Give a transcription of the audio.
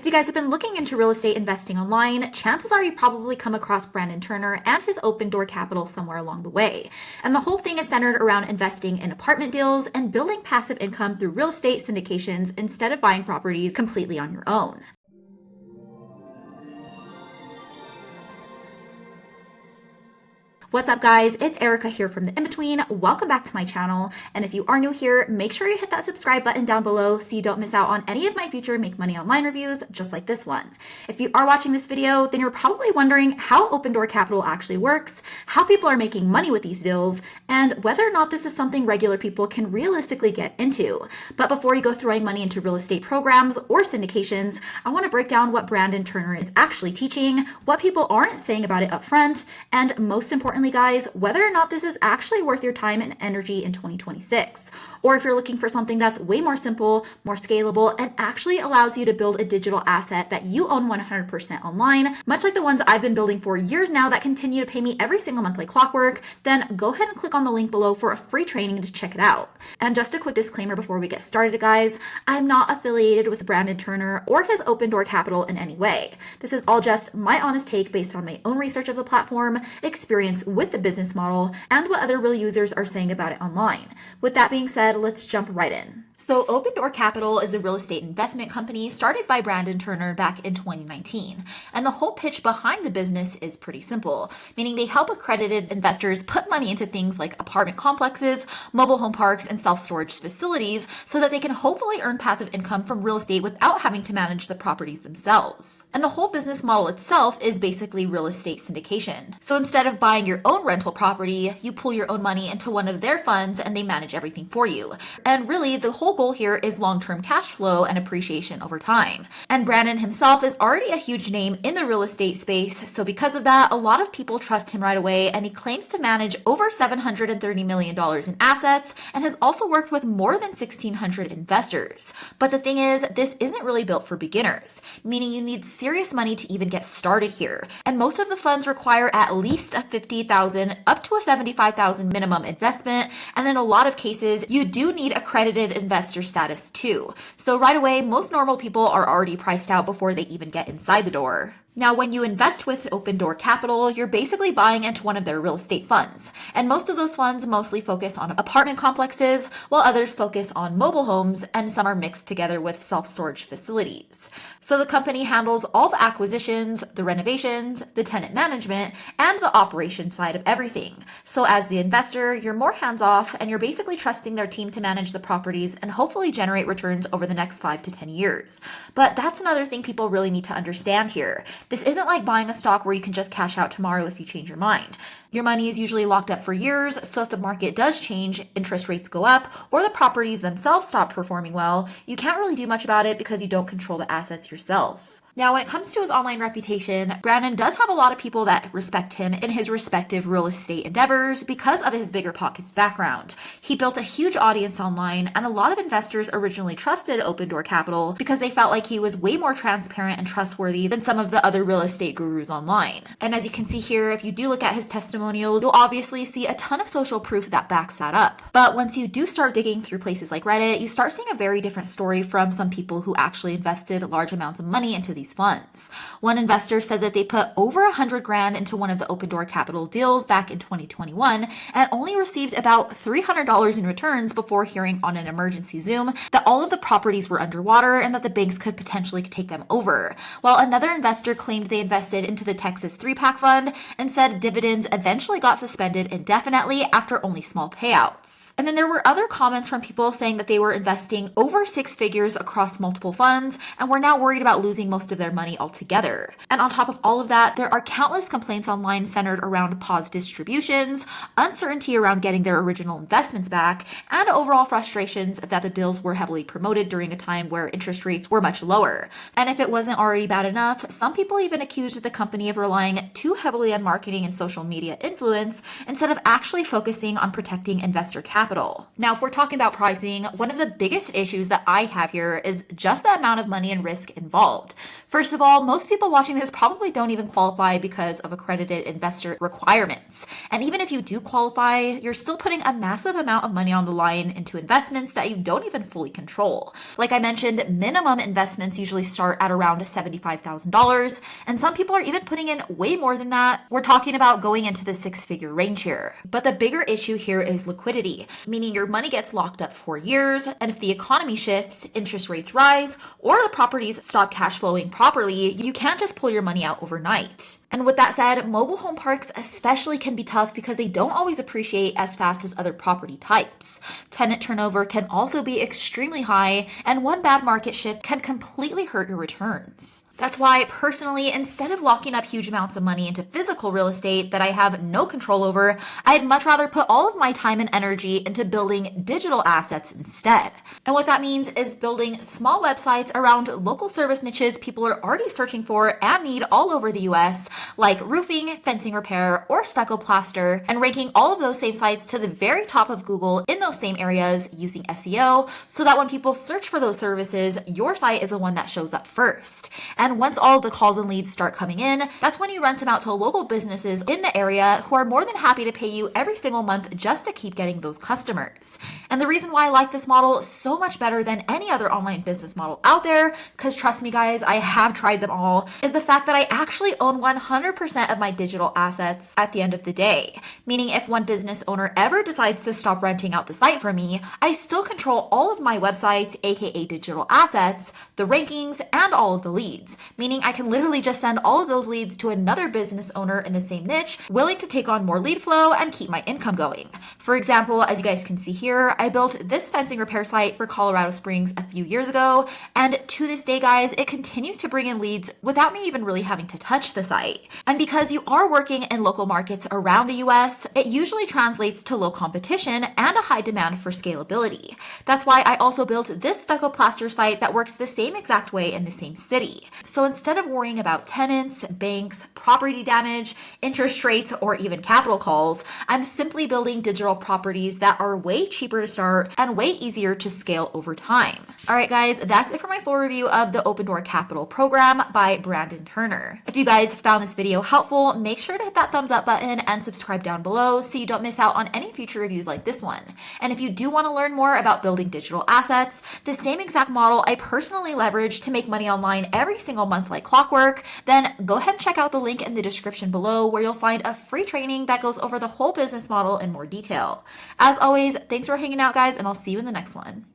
you guys have been looking into real estate investing online, chances are you probably come across Brandon Turner and his Open Door Capital somewhere along the way. And the whole thing is centered around investing in apartment deals and building passive income through real estate syndications instead of buying properties completely on your own. What's up, guys? It's Erica here from The In-Between. Welcome back to my channel. And if you are new here, make sure you hit that subscribe button down below so you don't miss out on any of my future Make Money Online reviews, just like this one. If you are watching this video, then you're probably wondering how Open Door Capital actually works, how people are making money with these deals, and whether or not this is something regular people can realistically get into. But before you go throwing money into real estate programs or syndications, I want to break down what Brandon Turner is actually teaching, what people aren't saying about it up front, and most importantly, guys, whether or not this is actually worth your time and energy in 2026. Or if you're looking for something that's way more simple, more scalable, and actually allows you to build a digital asset that you own 100% online, much like the ones I've been building for years now that continue to pay me every single month like clockwork, then go ahead and click on the link below for a free training to check it out. And just a quick disclaimer before we get started, guys, I'm not affiliated with Brandon Turner or his Open Door Capital in any way. This is all just my honest take based on my own research of the platform, experience with the business model, and what other real users are saying about it online. With that being said, let's jump right in. So Open Door Capital is a real estate investment company started by Brandon Turner back in 2019. And the whole pitch behind the business is pretty simple, meaning they help accredited investors put money into things like apartment complexes, mobile home parks, and self-storage facilities so that they can hopefully earn passive income from real estate without having to manage the properties themselves. And the whole business model itself is basically real estate syndication. So instead of buying your own rental property, you pull your own money into one of their funds and they manage everything for you. And really, the whole goal here is long-term cash flow and appreciation over time. And Brandon himself is already a huge name in the real estate space, so because of that, a lot of people trust him right away, and he claims to manage over $730 million in assets and has also worked with more than 1,600 investors. But the thing is, this isn't really built for beginners, meaning you need serious money to even get started here. And most of the funds require at least a $50,000 up to a $75,000 minimum investment, and in a lot of cases, you do need accredited investor status too. So right away, most normal people are already priced out before they even get inside the door. Now, when you invest with Open Door Capital, you're basically buying into one of their real estate funds. And most of those funds mostly focus on apartment complexes, while others focus on mobile homes, and some are mixed together with self-storage facilities. So the company handles all the acquisitions, the renovations, the tenant management, and the operation side of everything. So as the investor, you're more hands-off, and you're basically trusting their team to manage the properties and hopefully generate returns over the next 5 to 10 years. But that's another thing people really need to understand here. This isn't like buying a stock where you can just cash out tomorrow if you change your mind. Your money is usually locked up for years, so if the market does change, interest rates go up, or the properties themselves stop performing well, you can't really do much about it because you don't control the assets yourself. Now, when it comes to his online reputation, Brandon does have a lot of people that respect him in his respective real estate endeavors because of his BiggerPockets background. He built a huge audience online, and a lot of investors originally trusted Open Door Capital because they felt like he was way more transparent and trustworthy than some of the other real estate gurus online. And as you can see here, if you do look at his testimonials, you'll obviously see a ton of social proof that backs that up. But once you do start digging through places like Reddit, you start seeing a very different story from some people who actually invested large amounts of money into these funds. One investor said that they put over $100,000 into one of the Open Door Capital deals back in 2021 and only received about $300 in returns before hearing on an emergency Zoom that all of the properties were underwater and that the banks could potentially take them over. While another investor claimed they invested into the Texas 3-pack fund and said dividends eventually got suspended indefinitely after only small payouts. And then there were other comments from people saying that they were investing over 6 figures across multiple funds and were now worried about losing most of their money altogether. And on top of all of that, there are countless complaints online centered around paused distributions, uncertainty around getting their original investments back, and overall frustrations that the deals were heavily promoted during a time where interest rates were much lower. And if it wasn't already bad enough, some people people even accused the company of relying too heavily on marketing and social media influence instead of actually focusing on protecting investor capital. Now, if we're talking about pricing, one of the biggest issues that I have here is just the amount of money and risk involved. First of all, most people watching this probably don't even qualify because of accredited investor requirements. And even if you do qualify, you're still putting a massive amount of money on the line into investments that you don't even fully control. Like I mentioned, minimum investments usually start at around $75,000, and some people are even putting in way more than that. We're talking about going into the six-figure range here. But the bigger issue here is liquidity, meaning your money gets locked up for years, and if the economy shifts, interest rates rise, or the properties stop cash flowing properly, you can't just pull your money out overnight. And with that said, mobile home parks especially can be tough because they don't always appreciate as fast as other property types. Tenant turnover can also be extremely high, and one bad market shift can completely hurt your returns. That's why, personally, instead of locking up huge amounts of money into physical real estate that I have no control over, I'd much rather put all of my time and energy into building digital assets instead. And what that means is building small websites around local service niches people are already searching for and need all over the US, like roofing, fencing repair, or stucco plaster, and ranking all of those same sites to the very top of Google in those same areas using SEO, so that when people search for those services, your site is the one that shows up first. And once all of the calls and leads start coming in, that's when you rent them out to local businesses in the area who are more than happy to pay you every single month just to keep getting those customers. And the reason why I like this model so much better than any other online business model out there, because trust me guys, I have tried them all, is the fact that I actually own 100% of my digital assets at the end of the day. Meaning if one business owner ever decides to stop renting out the site for me, I still control all of my websites, aka digital assets, the rankings, and all of the leads. Meaning I can literally just send all of those leads to another business owner in the same niche, willing to take on more lead flow and keep my income going. For example, as you guys can see here, I built this fencing repair site for Colorado Springs a few years ago, and to this day, guys, it continues to bring in leads without me even really having to touch the site. And because you are working in local markets around the US, it usually translates to low competition and a high demand for scalability. That's why I also built this stucco plaster site that works the same exact way in the same city. So instead of worrying about tenants, banks, property damage, interest rates, or even capital calls, I'm simply building digital properties that are way cheaper to start and way easier to scale over time. All right, guys, that's it for my full review of the Open Door Capital program by Brandon Turner. If you guys found this video helpful, make sure to hit that thumbs up button and subscribe down below so you don't miss out on any future reviews like this one. And if you do want to learn more about building digital assets, the same exact model I personally leverage to make money online every single month like clockwork, then go ahead and check out the link in the description below where you'll find a free training that goes over the whole business model in more detail. As always, thanks for hanging out, guys, and I'll see you in the next one.